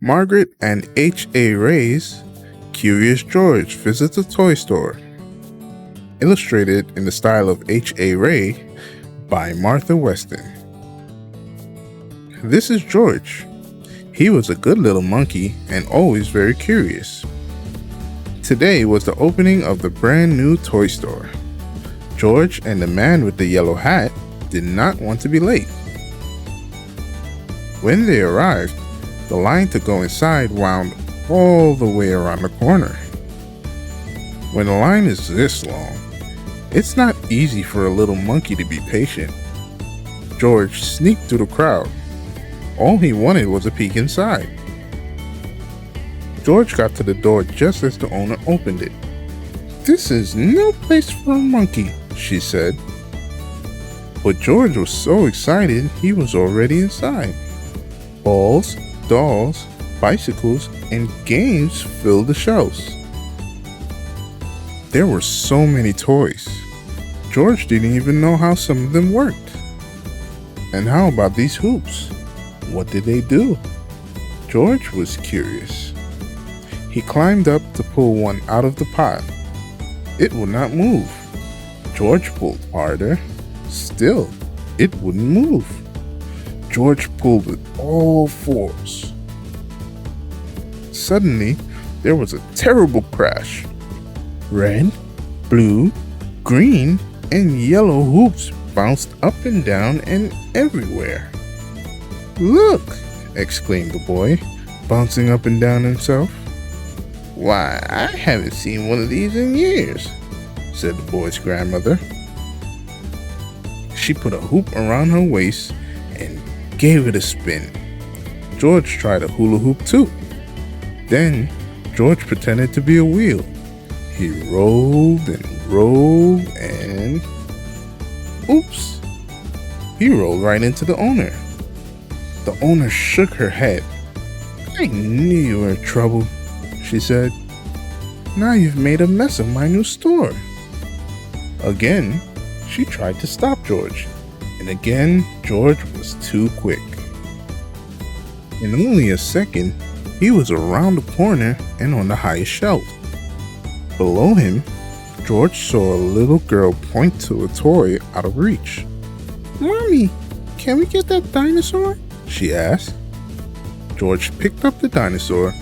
Margaret and H.A. Ray's Curious George Visits a Toy Store. Illustrated in the style of H.A. Ray by Weston. This is George. He was a good little monkey and always very curious. Today was the opening of the brand new toy store. George and the man with the yellow hat did not want to be late. When they arrived, the line to go inside wound all the way around the corner. When the line is this long, it's not easy for a little monkey to be patient. George sneaked through the crowd. All he wanted was a peek inside. George got to the door just as the owner opened it. "This is no place for a monkey," she said. But George was so excited he was already inside. Balls, dolls, bicycles, and games filled the shelves. There were so many toys. George didn't even know how some of them worked. And how about these hoops? What did they do? George was curious. He climbed up to pull one out of the pot. It would not move. George pulled harder. Still, it wouldn't move. George pulled with all fours. Suddenly, there was a terrible crash. Red, blue, green, and yellow hoops bounced up and down and everywhere. "Look!" exclaimed the boy, bouncing up and down himself. "Why, I haven't seen one of these in years," said the boy's grandmother. She put a hoop around her waist and gave it a spin. George tried a hula hoop too. Then George pretended to be a wheel. He rolled and rolled and... oops! He rolled right into the owner. The owner shook her head. "I knew you were in trouble," she said. "Now you've made a mess of my new store." Again, she tried to stop George. And again, George was too quick. In only a second, he was around the corner and on the highest shelf. Below him, George saw a little girl point to a toy out of reach. "Mommy, can we get that dinosaur?" she asked. George picked up the dinosaur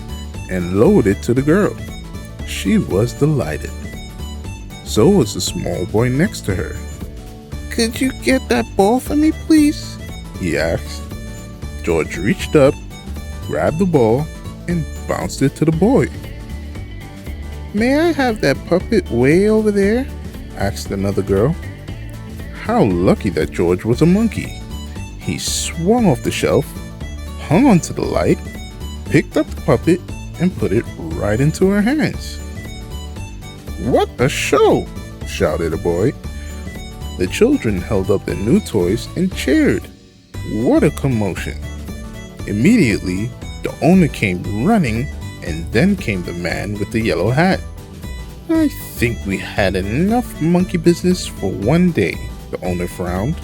and lowered it to the girl. She was delighted. So was the small boy next to her. "Could you get that ball for me, please?" he asked. George reached up, grabbed the ball, and bounced it to the boy. "May I have that puppet way over there?" asked another girl. How lucky that George was a monkey. He swung off the shelf, hung onto the light, picked up the puppet, and put it right into her hands. "What a show!" shouted a boy. The children held up their new toys and cheered. What a commotion! Immediately, the owner came running, and then came the man with the yellow hat. "I think we had enough monkey business for one day," the owner frowned.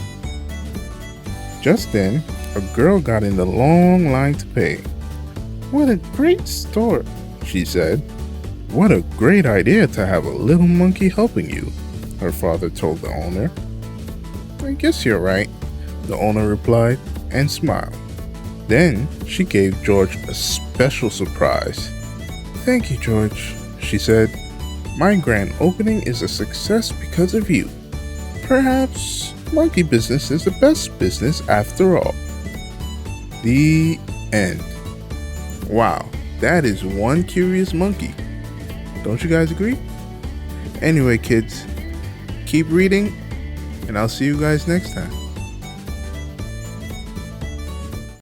Just then, a girl got in the long line to pay. "What a great store," she said. "What a great idea to have a little monkey helping you," her father told the owner. "I guess you're right," the owner replied and smiled. Then she gave George a special surprise. "Thank you, George," she said. "My grand opening is a success because of you. Perhaps monkey business is the best business after all." The end. Wow, that is one curious monkey. Don't you guys agree? Anyway, kids, keep reading, and I'll see you guys next time.